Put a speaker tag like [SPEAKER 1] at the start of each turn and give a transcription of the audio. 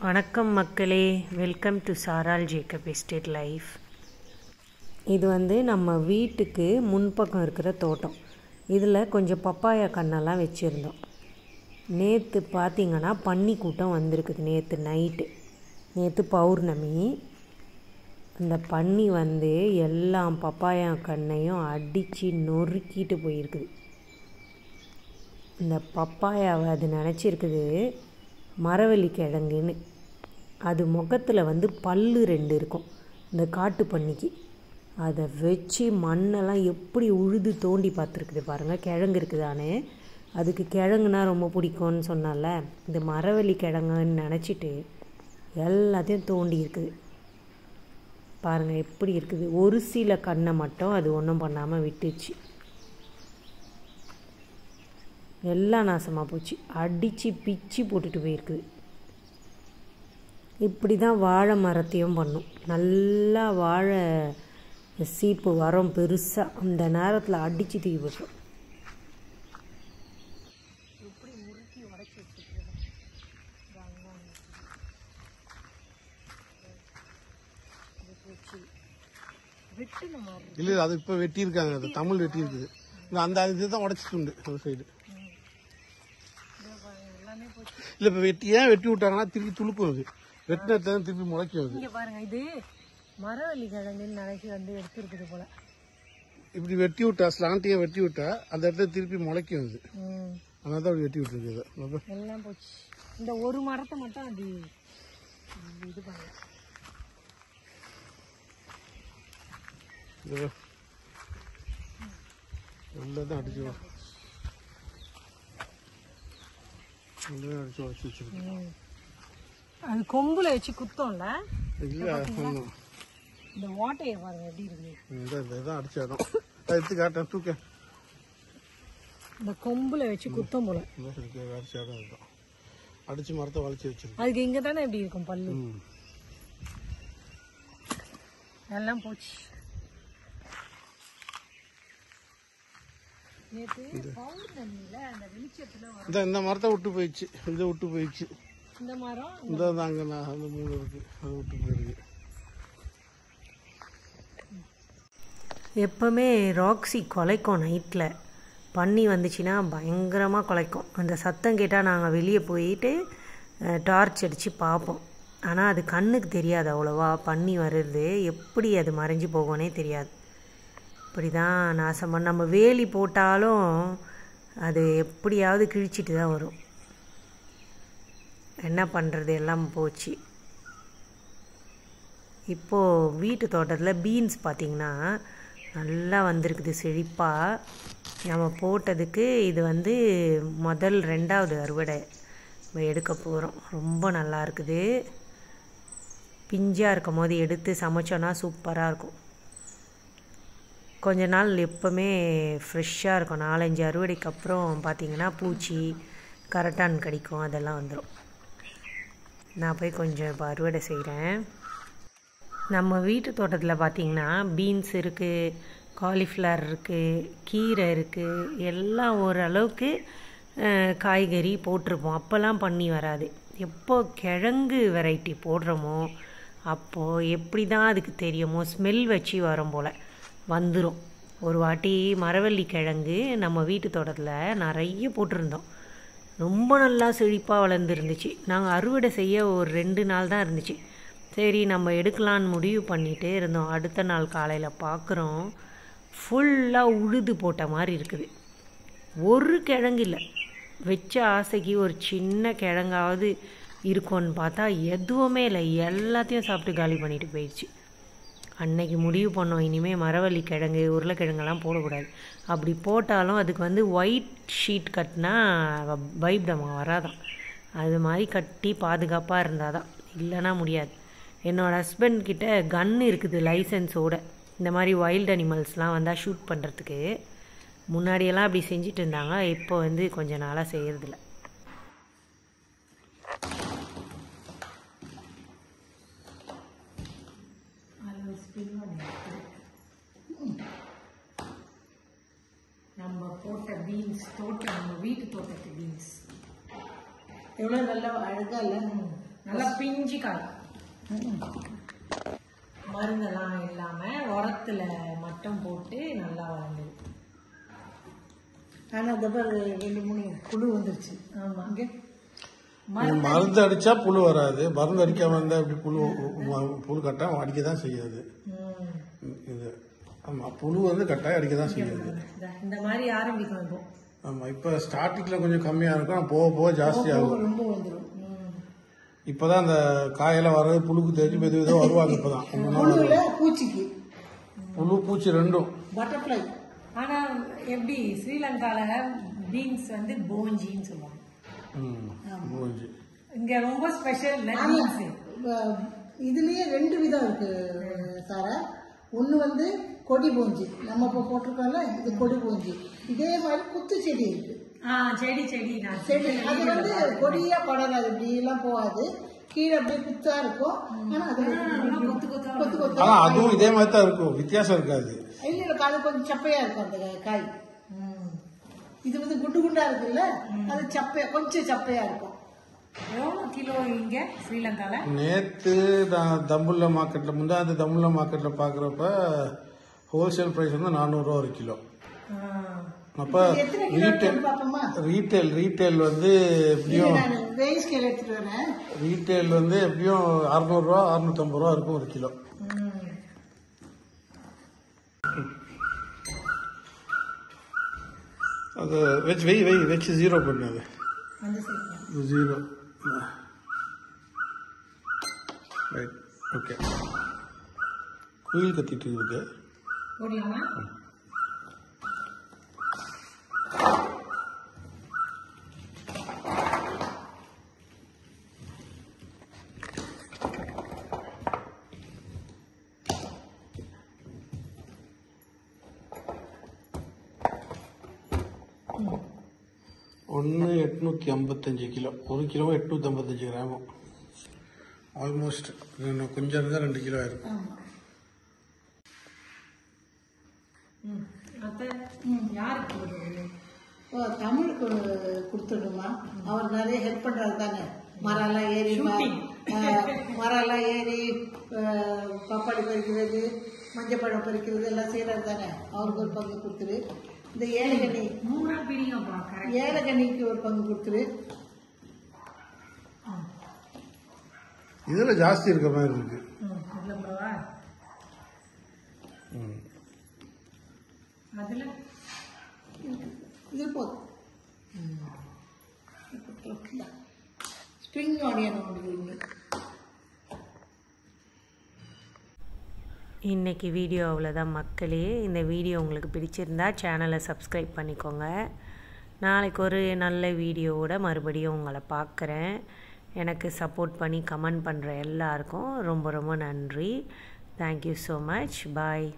[SPEAKER 1] வணக்கம் மக்களே, welcome to சாரால் ஜேக்கப் எஸ்டேட் லைஃப். இது நம்ம வீட்டுக்கு முன்பக்கம் இருக்கிற தோட்டம். இதில் கொஞ்சம் பப்பாயா கண்ணெல்லாம் வச்சுருந்தோம். நேற்று பார்த்திங்கன்னா பன்னி கூட்டம் வந்திருக்குது. நேற்று பௌர்ணமி. அந்த பன்னி எல்லா பப்பாயா கண்ணையும் அடித்து நொறுக்கிட்டு போயிருக்குது. இந்த பப்பாயாவை அது நினச்சிருக்குது மரவள்ளி கிழங்குன்னு. அது முகத்தில் பல்லு 2 இருக்கும் இந்த காட்டு பன்னிக்கு. அதை வச்சு மண்ணெல்லாம் எப்படி உழுது தோண்டி பார்த்துருக்குது பாருங்கள், கிழங்கு இருக்குதானே. அதுக்கு கிழங்குனா ரொம்ப பிடிக்கும்னு சொன்னால, இந்த மரவள்ளி கிழங்குன்னு நினச்சிட்டு எல்லாத்தையும் தோண்டி இருக்குது பாருங்கள் எப்படி இருக்குது. ஒரு சில கண்ணை மட்டும் அது ஒன்றும் பண்ணாமல் விட்டுச்சு. எல்லாம் நாசமாக போச்சு, அடித்து பிச்சு போட்டுட்டு போயிருக்குது. இப்படி தான் வாழை மரத்தையும் பண்ணும். நல்லா வாழை சீப்பு வரும் பெருசாக, அந்த நேரத்தில் அடித்து தூக்கி போட்டோம். எப்படி முறுக்கி உடச்சி
[SPEAKER 2] வச்சுருக்கேன். இல்லை, அது இப்போ வெட்டியிருக்காங்க. அது தமிழ் வெட்டியிருக்குது. அந்த இதுதான் உடச்சிட்டு உண்டு ஒரு சைடு. இல்லை, இப்போ வெட்டி விட்டாங்கன்னா திருப்பி துளுக்கும். அது வெட்டினத்தை திருப்பி முளைக்கும். அது
[SPEAKER 1] இங்கே பாருங்க, இது மரவள்ளி கிழங்குன்னு நினைச்சி எடுத்துருக்குது போல.
[SPEAKER 2] இப்படி வெட்டி விட்டா, ஸ்லாண்டியா வெட்டி விட்டா அந்த இடத்துல திருப்பி முளைக்கும். அது அதனால தான் அப்படி வெட்டி விட்டுருக்கு.
[SPEAKER 1] எல்லாம் போச்சு. இந்த ஒரு மரத்தை மட்டும் அது இது பண்ணல.
[SPEAKER 2] நல்லதான் அடிச்சு உடச்சு வச்சிருக்கு.
[SPEAKER 1] அது கொம்புல வச்சு குத்தோம்ல.
[SPEAKER 2] இல்லை,
[SPEAKER 1] இந்த ஓட்டையை பாருங்க எப்படி இருக்கு.
[SPEAKER 2] இதான் அடிச்ச இடம். எடுத்து காட்டேன், தூக்க.
[SPEAKER 1] இந்த கொம்புல வச்சு குத்தம் போல
[SPEAKER 2] அடிச்ச இடம். அதுதான் அடிச்சு மரத்தை வளைச்சி வச்சிருக்கு.
[SPEAKER 1] அதுக்கு இங்கே தானே எப்படி இருக்கும் பல்லு. எல்லாம் போச்சு.
[SPEAKER 2] இந்த மரத்தை விட்டு போயிடுச்சு. இதை விட்டு போயிடுச்சு.
[SPEAKER 1] இந்த மரம்
[SPEAKER 2] இந்த அங்கே அந்த 3 இருக்கு, அதை விட்டு போயிருக்கு.
[SPEAKER 1] எப்பவுமே ராக்ஸி குலைக்கும். நைட்டில் பன்னி வந்துச்சுன்னா பயங்கரமாக குலைக்கும். அந்த சத்தம் கேட்டால் நாங்கள் வெளியே போயிட்டு டார்ச் அடித்து பார்ப்போம். ஆனால் அது கண்ணுக்கு தெரியாது அவ்வளோவா. பன்னி வருது எப்படி அது மறைஞ்சு போகும்னே தெரியாது. இப்படி தான் நாசம் பண்ண. நம்ம வேலி போட்டாலும் அது எப்படியாவது கிழிச்சிட்டு தான் வரும். என்ன பண்ணுறது, எல்லாம் போச்சு. இப்போது வீட்டு தோட்டத்தில் பீன்ஸ் பார்த்திங்கன்னா நல்லா வந்திருக்குது செழிப்பாக. நம்ம போட்டதுக்கு இது முதல் 2வது அறுவடை எடுக்க போகிறோம். ரொம்ப நல்லா இருக்குது. பிஞ்சாக இருக்கும் போது எடுத்து சமைச்சோன்னா சூப்பராக இருக்கும். கொஞ்ச நாள் எப்போவுமே ஃப்ரெஷ்ஷாக இருக்கும். 4-5 அறுவடைக்கு அப்புறம் பார்த்திங்கன்னா பூச்சி கரட்டான் கடிக்கும், அதெல்லாம் வந்துடும். நான் போய் கொஞ்சம் இப்போ அறுவடை செய்கிறேன். நம்ம வீட்டு தோட்டத்தில் பார்த்திங்கன்னா பீன்ஸ் இருக்குது, காலிஃப்ளவர் இருக்குது, கீரை இருக்குது, எல்லாம் ஓரளவுக்கு காய்கறி போட்டிருப்போம். அப்போல்லாம் பன்னி வராது. எப்போ கிழங்கு வெரைட்டி போடுறோமோ அப்போது எப்படி தான் அதுக்கு தெரியுமோ, ஸ்மெல் வச்சு வரும் போல் வந்துடும். ஒரு வாட்டி மரவள்ளி கிழங்கு நம்ம வீட்டு தோட்டத்தில் நிறைய போட்டிருந்தோம். ரொம்ப நல்லா செழிப்பாக வளர்ந்துருந்துச்சு. நாங்கள் அறுவடை செய்ய ஒரு 2 நாள் தான் இருந்துச்சு. சரி நம்ம எடுக்கலான்னு முடிவு பண்ணிகிட்டே இருந்தோம். அடுத்த நாள் காலையில் பார்க்குறோம், ஃபுல்லாக உழுது போட்ட மாதிரி இருக்குது. ஒரு கிழங்கு இல்லை. வச்ச ஆசைக்கு ஒரு சின்ன கிழங்காவது இருக்கும்னு பார்த்தா எதுவுமே இல்லை. எல்லாத்தையும் சாப்பிட்டு காலி பண்ணிட்டு போயிடுச்சு. அன்னைக்கு முடிவு பண்ணோம், இனிமேல் மரவள்ளி கிழங்கு உருளைக்கிழங்கெல்லாம் போடக்கூடாது. அப்படி போட்டாலும் அதுக்கு ஒயிட் ஷீட் கட்டினா பயப்படமா வராதான். அது மாதிரி கட்டி பாதுகாப்பாக இருந்தால் தான், இல்லைன்னா முடியாது. என்னோடய ஹஸ்பண்ட்கிட்ட கன் இருக்குது லைசன்ஸோடு. இந்த மாதிரி வைல்டு அனிமல்ஸ்லாம் வந்தால் ஷூட் பண்ணுறதுக்கு. முன்னாடியெல்லாம் அப்படி செஞ்சுட்டு இருந்தாங்க. இப்போ கொஞ்சம் நாளாக செய்கிறதில்ல. நம்ம போட்ட பீன்ஸ் தோட்டம், நம்ம வீட்டு தோட்டத்து பீன்ஸ் எவ்வளோ நல்லா அழகாக இல்லை. நல்லா பிஞ்சு காய், மருந்தெல்லாம் இல்லாம உரத்துல மட்டும் போட்டு நல்லா வளர்ந்தது.
[SPEAKER 3] ஆனா இந்த 2-3 புழு வந்துருச்சு.
[SPEAKER 1] ஆமா,
[SPEAKER 3] இங்க
[SPEAKER 2] மருந்து அடிச்சா புழு வராது, மருந்து அடிக்காம இருந்தா அப்படி புழு கட்டாயம் அடிக்க தான் செய்யாது. இது ஆமா, புழு வந்து கட்டாயம் அடிக்க தான் செய்யாது.
[SPEAKER 1] இந்த மாதிரி ஆரம்பிக்கும் இப்போ.
[SPEAKER 2] ஆமா, இப்ப ஸ்டார்டிங்ல கொஞ்சம் கம்மியா இருக்கும், போக போக ஜாஸ்தி ஆகும்.
[SPEAKER 3] ரொம்ப வந்துடும்.
[SPEAKER 2] இப்பதான் அந்த காயெல்லாம் வர்றது புழுக்கு தெரிஞ்சு மெது மெதுவாக வருவாங்க. இப்பதான்
[SPEAKER 3] பூச்சிக்கு
[SPEAKER 2] புழு பூச்சி ரெண்டும்.
[SPEAKER 3] பட்டர்ஃப்ளை.
[SPEAKER 1] ஆனா எப்படி ஸ்ரீலங்கால பீன்ஸ் வந்து போஞ்சின்னு சொல்லுவாங்க. இங்க ரொம்ப ஸ்பெஷல்.
[SPEAKER 3] இதுலயே 2 விதம் இருக்கு சாரா. ஒண்ணு வந்து கொடி போஞ்சி, நம்ம இப்ப போட்டிருக்கோம்ல, இது கொடி போஞ்சி. இதே மாதிரி குத்து செடி இருக்கு.
[SPEAKER 1] செடி
[SPEAKER 3] செடி அது வந்து கொடியா படராது, இப்படி எல்லாம் போகாது, கீழே அப்படியே குத்தா இருக்கும். ஆனா அது கொத்து கொத்தா
[SPEAKER 2] அதுவும் இதே மாதிரி தான் இருக்கும், வித்தியாசம் இருக்காது.
[SPEAKER 3] இல்ல, அது கொஞ்சம் சப்பையா இருக்கும் அந்த காய். இது வந்து குண்டு குண்டா இருக்குல்ல, அது சப்பையா, கொஞ்சம் சப்பையா இருக்கும்.
[SPEAKER 1] எவ்வளவு கிலோ இங்க ஸ்ரீலங்கால?
[SPEAKER 2] நேத்து நான் தம்புள்ள மார்க்கெட்ல, முந்தாந்து தம்புள்ள மார்க்கெட்ல பாக்குறப்ப ஹோல்சேல் பிரைஸ் வந்து 400 ரூபா ஒரு கிலோ. அப்ப ரீட்டைல் வந்து எப்படியும் ரீட்டைல் வந்து எப்படியும் 600 ரூபா 650 ரூபா இருக்கும் ஒரு கிலோ. அது வச்சு 0 பண்ணாது, 0. Right, okay. குயில் கத்திட்டு இருக்குது. ஒன்று 855 கிலோ, 1 கிலோ 855 கிராமம். ஆல்மோஸ்ட் கொஞ்சம் இருந்தால் 2 கிலோ ஆயிருக்கும்.
[SPEAKER 3] தமிழுக்கு கொடுத்துடுமா, அவர் நிறைய ஹெல்ப் பண்றாரு தானே. மரம்லாம் ஏறி பப்பாளி பறிக்கிறது, மஞ்சப்பழம் பறிக்கிறது எல்லாம் செய்யறாரு தானே. அவருக்கு ஒரு பங்கு கொடுத்துரு. இந்த ஏலகண்ணிக்கு ஒரு பங்கு கொடுத்துரு.
[SPEAKER 2] இதுல ஜாஸ்தி இருக்க மாதிரி இருக்கு.
[SPEAKER 3] இது போதும். ஸ்ப்ரிங் ஆனியன் ஒன்று.
[SPEAKER 1] இன்றைக்கி வீடியோ அவ்வளோதான் மக்களே. இந்த வீடியோ உங்களுக்கு பிடிச்சிருந்தா சேனலை சப்ஸ்கிரைப் பண்ணிக்கோங்க. நாளைக்கு ஒரு நல்ல வீடியோவோட மறுபடியும் உங்களை பார்க்குறேன். எனக்கு சப்போர்ட் பண்ணி கமெண்ட் பண்ணுற எல்லாருக்கும் ரொம்ப ரொம்ப நன்றி. Thank you so much. பாய்.